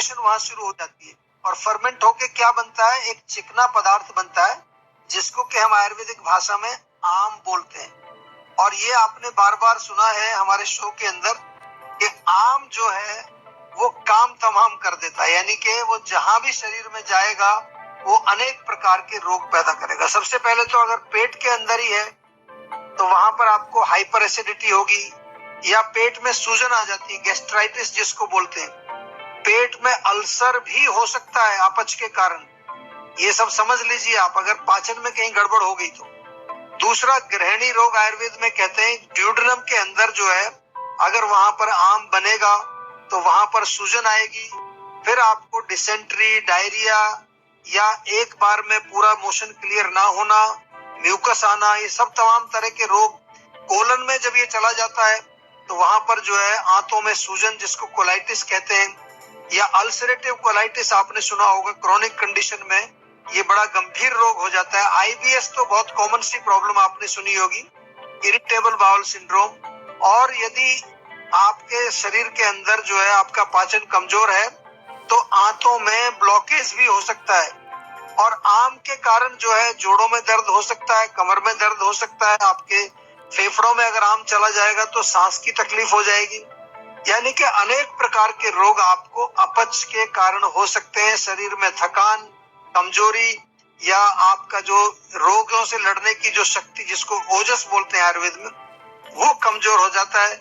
Fermentation वहां शुरू हो जाती है और फर्मेंट होके क्या बनता है, एक चिकना पदार्थ बनता है जिसको कि हम आयुर्वेदिक भाषा में आम बोलते हैं। और ये आपने बार बार सुना है हमारे शो के अंदर कि आम जो है वो काम तमाम कर देता है, यानी कि वो जहां भी शरीर में जाएगा वो अनेक प्रकार के रोग पैदा करेगा। सबसे पहले तो अगर पेट के अंदर ही है तो वहां पर आपको हाइपर एसिडिटी होगी या पेट में सूजन आ जाती है, गैस्ट्राइटिस जिसको बोलते हैं। पेट में अल्सर भी हो सकता है अपच के कारण, ये सब समझ लीजिए आप, अगर पाचन में कहीं गड़बड़ हो गई तो। दूसरा गृहिणी रोग आयुर्वेद में कहते हैं, ड्यूडेनम के अंदर जो है अगर वहां पर आम बनेगा तो वहां पर सूजन आएगी, फिर आपको डिसेंट्री, डायरिया या एक बार में पूरा मोशन क्लियर ना होना, म्यूकस आना, ये सब तमाम तरह के रोग। कोलन में जब ये चला जाता है तो वहां पर जो है आंतों में सूजन जिसको कोलाइटिस कहते हैं, या अल्सरेटिव कोलाइटिस आपने सुना होगा, क्रोनिक कंडीशन में ये बड़ा गंभीर रोग हो जाता है। आईबीएस तो बहुत कॉमन सी प्रॉब्लम आपने सुनी होगी, इरिटेबल बाउल सिंड्रोम। और यदि आपके शरीर के अंदर जो है आपका पाचन कमजोर है तो आंतों में ब्लॉकेज भी हो सकता है, और आम के कारण जो है जोड़ों में दर्द हो सकता है, कमर में दर्द हो सकता है, आपके फेफड़ों में अगर आम चला जाएगा तो सांस की तकलीफ हो जाएगी। यानी कि अनेक प्रकार के रोग आपको अपच के कारण हो सकते हैं। शरीर में थकान, कमजोरी, या आपका जो रोगों से लड़ने की जो शक्ति जिसको ओजस बोलते हैं आयुर्वेद में, वो कमजोर हो जाता है।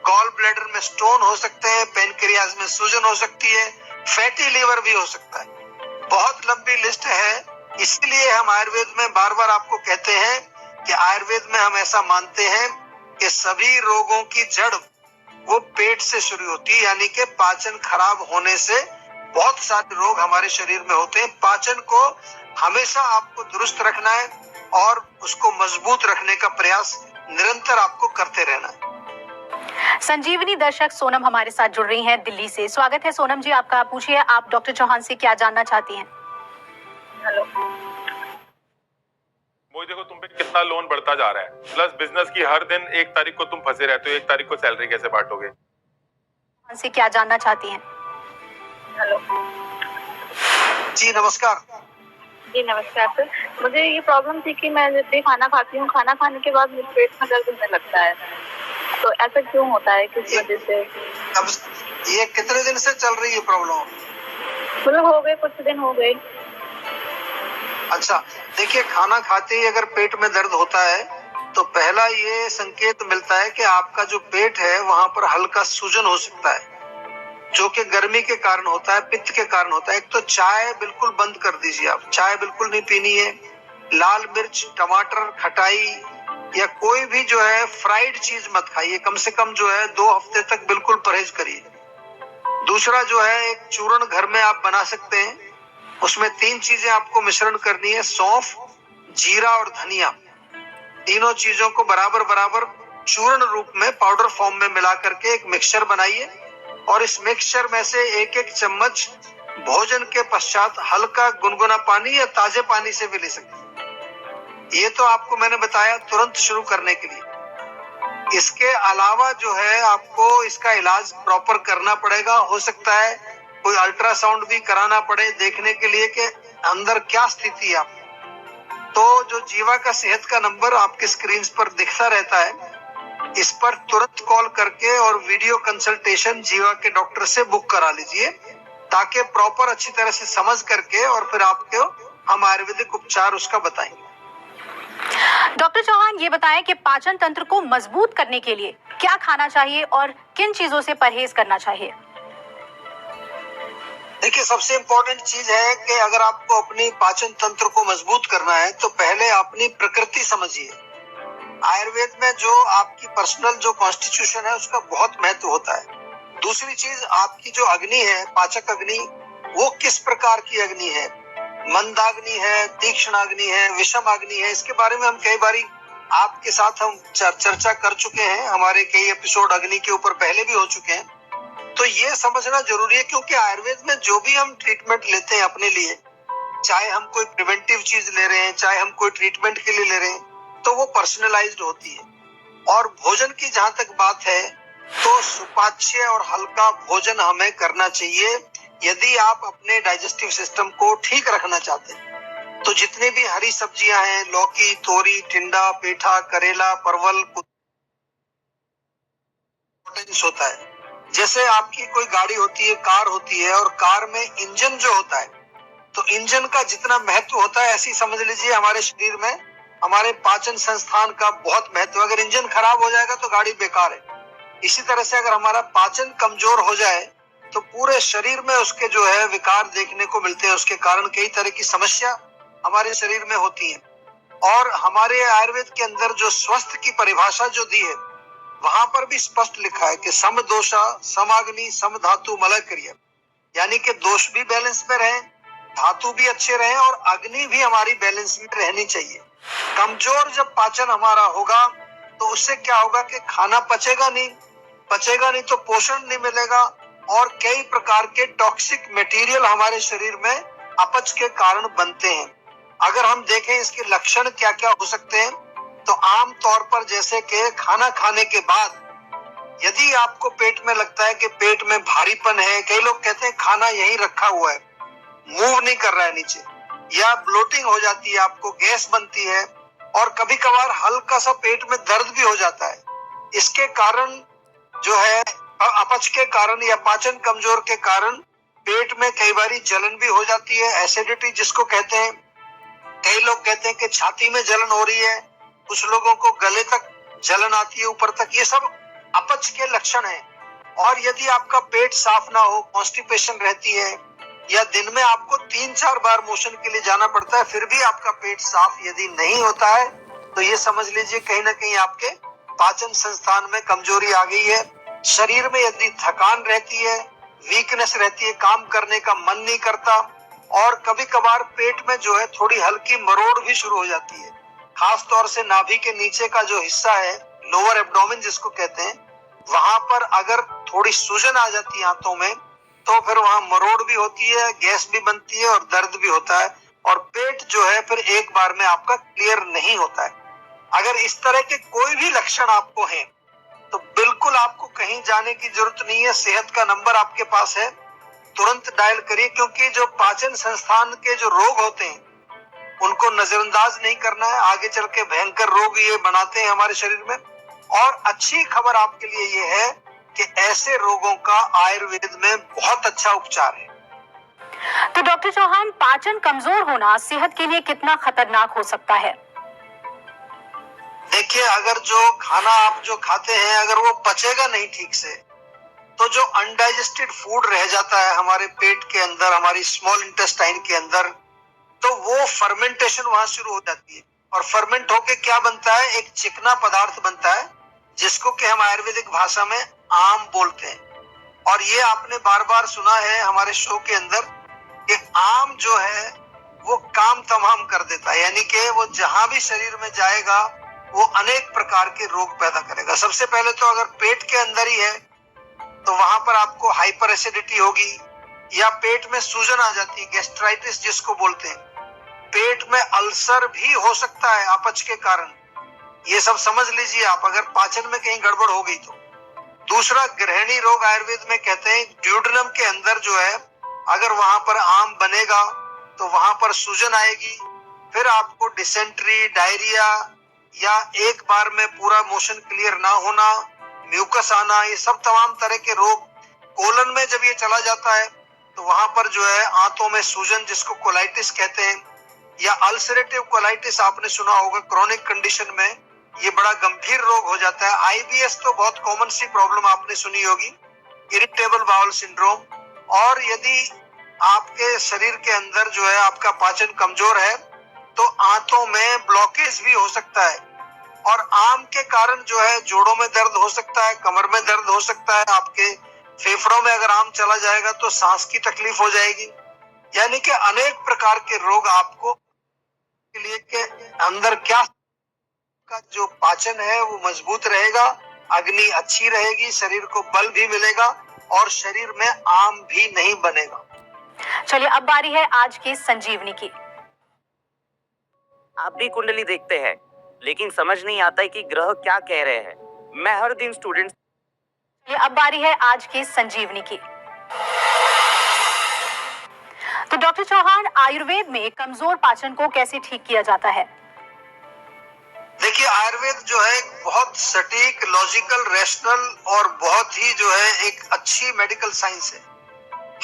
गॉल ब्लैडर में स्टोन हो सकते हैं, पेनक्रियाज में सूजन हो सकती है, फैटी लीवर भी हो सकता है। बहुत लंबी लिस्ट है, इसलिए हम आयुर्वेद में बार बार आपको कहते हैं कि आयुर्वेद में हम ऐसा मानते हैं कि सभी रोगों की जड़ वो पेट से शुरू होती है, यानी कि पाचन खराब होने से बहुत सारे रोग हमारे शरीर में होते हैं। पाचन को हमेशा आपको दुरुस्त रखना है और उसको मजबूत रखने का प्रयास निरंतर आपको करते रहना है। संजीवनी दर्शक सोनम हमारे साथ जुड़ रही हैं दिल्ली से। स्वागत है सोनम जी आपका। पूछिए, आप डॉक्टर चौहान से क्या जानना चाहती हैं? हेलो वो देखो तुम पे कितना लोन बढ़ता जा रहा है, प्लस बिजनेस की हर दिन 1 तारीख को तुम फंसे रहते हो, 1 तारीख को सैलरी कैसे बांटोगे? से क्या जानना चाहती हैं? हेलो जी नमस्कार। जी नमस्कार सर, मुझे ये प्रॉब्लम थी कि मैं जब भी खाना खाती हूँ, खाना खाने के बाद मेरे पेट में दर्द होने लगता है, तो ऐसा क्यों होता है, किस वजह से? अब ये कितने दिन से चल रही है प्रॉब्लम? मतलब हो गए, कुछ दिन हो गए। अच्छा, देखिए, खाना खाते ही अगर पेट में दर्द होता है तो पहला ये संकेत मिलता है कि आपका जो पेट है वहां पर हल्का सूजन हो सकता है, जो कि गर्मी के कारण होता है, पित्त के कारण होता है। एक तो चाय बिल्कुल बंद कर दीजिए, आप चाय बिल्कुल नहीं पीनी है। लाल मिर्च, टमाटर, खटाई या कोई भी जो है फ्राइड चीज मत खाइए, कम से कम जो है 2 हफ्ते तक बिल्कुल परहेज करिए। दूसरा जो है, एक चूर्ण घर में आप बना सकते हैं, उसमें 3 चीजें आपको मिश्रण करनी है, सौंफ, जीरा और धनिया। तीनों चीजों को बराबर बराबर चूर्ण रूप में पाउडर फॉर्म में मिला करके एक मिक्सचर बनाइए, और इस मिक्सचर में से 1-1 चम्मच भोजन के पश्चात हल्का गुनगुना पानी या ताजे पानी से भी ले सकते हैं। ये तो आपको मैंने बताया तुरंत शुरू करने के लिए। इसके अलावा जो है आपको इसका इलाज प्रॉपर करना पड़ेगा। हो सकता है कोई अल्ट्रासाउंड भी कराना पड़े देखने के लिए कि अंदर क्या स्थिति है आप। तो जो जीवा का सेहत का नंबर आपके स्क्रीन पर दिखता रहता है, इस पर तुरंत कॉल करके और वीडियो कंसल्टेशन जीवा के डॉक्टर से बुक करा लीजिए, ताकि प्रॉपर अच्छी तरह से समझ करके और फिर आपको हम आयुर्वेदिक उपचार उसका बताएंगे। डॉक्टर चौहान, ये बताएं कि पाचन तंत्र को मजबूत करने के लिए क्या खाना चाहिए और किन चीजों से परहेज करना चाहिए? देखिए, सबसे इम्पोर्टेंट चीज है कि अगर आपको अपनी पाचन तंत्र को मजबूत करना है तो पहले अपनी प्रकृति समझिए। आयुर्वेद में जो आपकी पर्सनल जो कॉन्स्टिट्यूशन है उसका बहुत महत्व होता है। दूसरी चीज, आपकी जो अग्नि है, पाचक अग्नि, वो किस प्रकार की अग्नि है, मंदाग्नि है, तीक्ष्ण अग्नि है, विषम अग्नि है, इसके बारे में हम कई बारी आपके साथ हम चर्चा कर चुके हैं। हमारे कई एपिसोड अग्नि के ऊपर पहले भी हो चुके हैं। तो ये समझना जरूरी है, क्योंकि आयुर्वेद में जो भी हम ट्रीटमेंट लेते हैं अपने लिए, चाहे हम कोई प्रिवेंटिव चीज ले रहे हैं, चाहे हम कोई ट्रीटमेंट के लिए ले रहे हैं, तो वो पर्सनलाइज्ड होती है। और भोजन की जहां तक बात है तो सुपाच्य और हल्का भोजन हमें करना चाहिए, यदि आप अपने डाइजेस्टिव सिस्टम को ठीक रखना चाहते हैं तो जितने भी हरी सब्जियां हैं, लौकी, तोरी, टिंडा, पेठा, करेला, परवल, इंपॉर्टेंस होता है। जैसे आपकी कोई गाड़ी होती है, कार होती है, और कार में इंजन जो होता है, तो इंजन का जितना महत्व होता है, ऐसी समझ लीजिए हमारे शरीर में हमारे पाचन संस्थान का बहुत महत्व। अगर इंजन खराब हो जाएगा तो गाड़ी बेकार है। इसी तरह से अगर हमारा पाचन कमजोर हो जाए तो पूरे शरीर में उसके जो है विकार देखने को मिलते हैं। उसके कारण कई तरह की समस्या हमारे शरीर में होती है। और हमारे आयुर्वेद के अंदर जो स्वस्थ की परिभाषा जो दी है, वहां पर भी स्पष्ट लिखा है कि सम दोषा समाग्नि सम धातु मलय क्रिया, यानी कि दोष भी बैलेंस में रहे, धातु भी अच्छे रहे और अग्नि भी हमारी बैलेंस में रहनी चाहिए। कमजोर जब पाचन हमारा होगा तो उससे क्या होगा कि खाना पचेगा नहीं तो पोषण नहीं मिलेगा और कई प्रकार के टॉक्सिक मटेरियल हमारे शरीर में अपच के कारण बनते हैं। अगर हम देखें इसके लक्षण क्या क्या हो सकते हैं, तो आम तौर पर जैसे कि खाना खाने के बाद यदि आपको पेट में लगता है कि पेट में भारीपन है, कई लोग कहते हैं खाना यहीं रखा हुआ है, मूव नहीं कर रहा है नीचे, या ब्लोटिंग हो जाती है, आपको गैस बनती है, और कभी कभार हल्का सा पेट में दर्द भी हो जाता है। इसके कारण जो है अपच के कारण या पाचन कमजोर के कारण पेट में कई बार जलन भी हो जाती है, एसिडिटी जिसको कहते हैं। कई लोग कहते हैं कि छाती में जलन हो रही है, कुछ लोगों को गले तक जलन आती है, ऊपर तक। ये सब अपच के लक्षण हैं। और यदि आपका पेट साफ ना हो, कॉन्स्टिपेशन रहती है, या दिन में आपको 3-4 बार मोशन के लिए जाना पड़ता है, फिर भी आपका पेट साफ यदि नहीं होता है, तो ये समझ लीजिए कहीं ना कहीं आपके पाचन संस्थान में कमजोरी आ गई है। शरीर में यदि थकान रहती है, वीकनेस रहती है, काम करने का मन नहीं करता, और कभी कभार पेट में जो है थोड़ी हल्की मरोड़ भी शुरू हो जाती है, खास तौर से नाभि के नीचे का जो हिस्सा है, लोअर एब्डोमेन जिसको कहते हैं, वहां पर अगर थोड़ी सूजन आ जाती है आंतों में, तो फिर वहां मरोड़ भी होती है, गैस भी बनती है और दर्द भी होता है, और पेट जो है फिर एक बार में आपका क्लियर नहीं होता है। अगर इस तरह के कोई भी लक्षण आपको हैं, तो बिल्कुल आपको कहीं जाने की जरूरत नहीं है। सेहत का नंबर आपके पास है, तुरंत डायल करिए, क्योंकि जो पाचन संस्थान के जो रोग होते हैं उनको नजरअंदाज नहीं करना है। आगे चल के भयंकर रोग ये बनाते हैं हमारे शरीर में। और अच्छी खबर आपके लिए ये है कि ऐसे रोगों का आयुर्वेद में बहुत अच्छा उपचार है। तो डॉक्टर चौहान, पाचन कमजोर होना सेहत के लिए कितना खतरनाक हो सकता है? देखिए, अगर जो खाना आप जो खाते हैं अगर वो पचेगा नहीं ठीक से, तो जो अनडाइजेस्टेड फूड रह जाता है हमारे पेट के अंदर, हमारी स्मॉल इंटेस्टाइन के अंदर, तो वो फर्मेंटेशन वहां शुरू हो जाती है। और फर्मेंट होके क्या बनता है, एक चिकना पदार्थ बनता है जिसको कि हम आयुर्वेदिक भाषा में आम बोलते हैं। और ये आपने बार बार सुना है हमारे शो के अंदर कि आम जो है वो काम तमाम कर देता है, यानी कि वो जहां भी शरीर में जाएगा वो अनेक प्रकार के रोग पैदा करेगा। सबसे पहले तो अगर पेट के अंदर ही है तो वहां पर आपको हाइपर एसिडिटी होगी, या पेट में सूजन आ जाती है, गैस्ट्राइटिस जिसको बोलते हैं। पेट में अल्सर भी हो सकता है अपच के कारण। ये सब समझ लीजिए आप, अगर पाचन में कहीं गड़बड़ हो गई तो। दूसरा, गृहिणी रोग आयुर्वेद में कहते हैं, ड्यूडेनम के अंदर जो है अगर वहां पर आम बनेगा तो वहां पर सूजन आएगी, फिर आपको डिसेंट्री, डायरिया, या एक बार में पूरा मोशन क्लियर ना होना, म्यूकस आना, ये सब तमाम तरह के रोग। कोलन में जब ये चला जाता है तो वहां पर जो है आंतों में सूजन जिसको कोलाइटिस कहते हैं, या अल्सरेटिव कोलाइटिस आपने सुना होगा, क्रोनिक कंडीशन में ये बड़ा गंभीर रोग हो जाता है। आईबीएस तो बहुत कॉमन सी प्रॉब्लम आपने सुनी होगी, इरिटेबल बाउल सिंड्रोम। और यदि आपके शरीर के अंदर जो है आपका पाचन कमजोर है तो आंतों में ब्लॉकेज भी हो सकता है, और आम के कारण जो है जोड़ों में दर्द हो सकता है, कमर में दर्द हो सकता है, आपके फेफड़ों में अगर आम चला जाएगा तो सांस की तकलीफ हो जाएगी। यानी कि अनेक प्रकार के रोग आपको के लिए के अंदर क्या का जो पाचन है वो मजबूत रहेगा, अग्नि अच्छी रहेगी, शरीर को बल भी मिलेगा और शरीर में आम भी नहीं बनेगा। चलिए, अब बारी है आज की संजीवनी की। आप भी कुंडली देखते हैं, लेकिन समझ नहीं आता है कि ग्रह क्या कह रहे हैं। मैं हर दिन स्टूडेंट। अब बारी है आज की संजीवनी की। डॉक्टर चौहान, आयुर्वेद में कमजोर पाचन को कैसे ठीक किया जाता है? देखिए, आयुर्वेद जो है एक बहुत सटीक, लॉजिकल, रैशनल और बहुत ही जो है एक अच्छी मेडिकल साइंस है।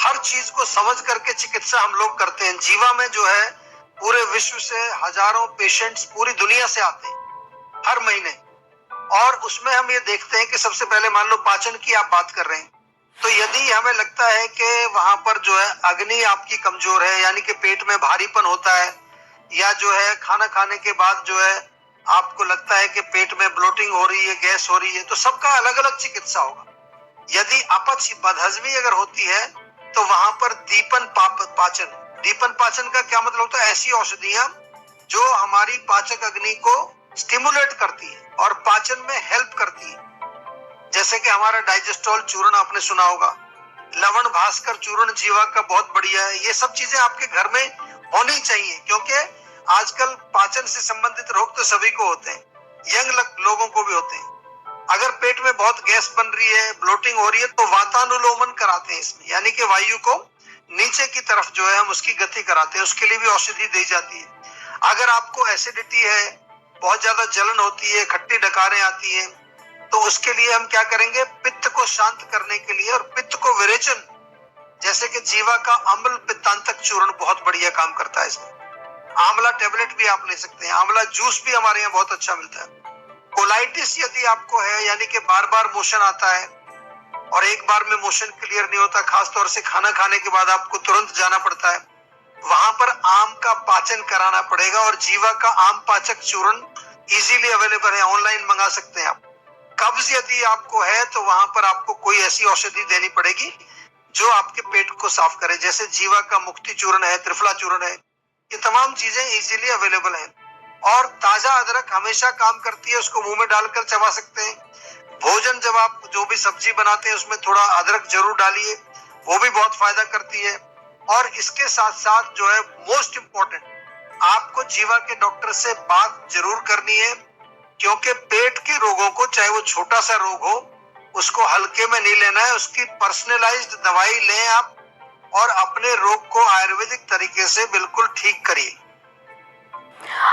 हर चीज को समझ करके चिकित्सा हम लोग करते हैं। जीवा में जो है पूरे विश्व से हजारों पेशेंट्स पूरी दुनिया से आते हैं हर महीने, और उसमें हम ये देखते हैं कि सबसे पहले मान लो पाचन की आप बात कर रहे हैं, तो यदि हमें लगता है कि वहां पर जो है अग्नि आपकी कमजोर है, यानी कि पेट में भारीपन होता है, या जो है खाना खाने के बाद जो है आपको लगता है कि पेट में ब्लोटिंग हो रही है, गैस हो रही है, तो सबका अलग अलग चिकित्सा होगा। यदि अपच बदहजमी अगर होती है तो वहां पर दीपन पाचन का क्या मतलब होता है? ऐसी औषधियां जो हमारी पाचक अग्नि को स्टिमुलेट करती है और पाचन में हेल्प करती है। जैसे कि हमारा डाइजेस्टोल चूर्ण आपने सुना होगा, लवण भास्कर चूर्ण जीवा का बहुत बढ़िया है। ये सब चीजें आपके घर में होनी चाहिए, क्योंकि आजकल पाचन से संबंधित रोग तो सभी को होते हैं, यंग लोगों को भी होते हैं। अगर पेट में बहुत गैस बन रही है, ब्लोटिंग हो रही है, तो वातानुलोमन कराते हैं इसमें, यानी कि वायु को नीचे की तरफ जो है हम उसकी गति कराते हैं, उसके लिए भी औषधि दी जाती है। अगर आपको एसिडिटी है, बहुत ज्यादा जलन होती है, खट्टी डकारें आती है, तो उसके लिए हम क्या करेंगे? पित्त को शांत करने के लिए और पित्त को विरेचन, जैसे कि जीवा का अम्ल पित्तांतक चूर्ण बहुत बढ़िया काम करता है इसमें। आंवला टेबलेट भी आप ले सकते हैं, आंवला जूस भी हमारे यहाँ बहुत अच्छा मिलता है। कोलाइटिस यदि आपको है, यानी कि बार बार मोशन आता है और एक बार में मोशन क्लियर नहीं होता, खासतौर से खाना खाने के बाद आपको तुरंत जाना पड़ता है, वहां पर आम का पाचन कराना पड़ेगा। और जीवा का आम पाचक चूर्ण इजीली अवेलेबल है, ऑनलाइन मंगा सकते हैं आप। कब्ज यदि आपको है तो वहां पर आपको कोई ऐसी औषधि देनी पड़ेगी जो आपके पेट को साफ करे, जैसे जीवा का मुक्ति चूर्ण है, त्रिफला चूर्ण है। ये तमाम चीजें इजीली अवेलेबल हैं। और ताजा अदरक हमेशा काम करती है, उसको मुंह में डालकर चबा सकते हैं। भोजन जब आप जो भी सब्जी बनाते हैं उसमें थोड़ा अदरक जरूर डालिए, वो भी बहुत फायदा करती है। और इसके साथ साथ जो है मोस्ट इम्पोर्टेंट, आपको जीवा के डॉक्टर से बात जरूर करनी है, क्योंकि पेट के रोगों को, चाहे वो छोटा सा रोग हो, उसको हल्के में नहीं लेना है। उसकी पर्सनलाइज्ड दवाई लें आप और अपने रोग को आयुर्वेदिक तरीके से बिल्कुल ठीक करिए।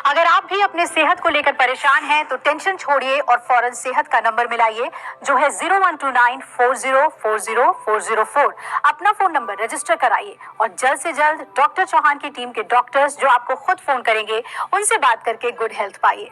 अगर आप भी अपने सेहत को लेकर परेशान हैं तो टेंशन छोड़िए और फौरन सेहत का नंबर मिलाइए, जो है 012940404004। अपना फोन नंबर रजिस्टर कराइए और जल्द से जल्द डॉक्टर चौहान की टीम के डॉक्टर्स जो आपको खुद फोन करेंगे, उनसे बात करके गुड हेल्थ पाइए।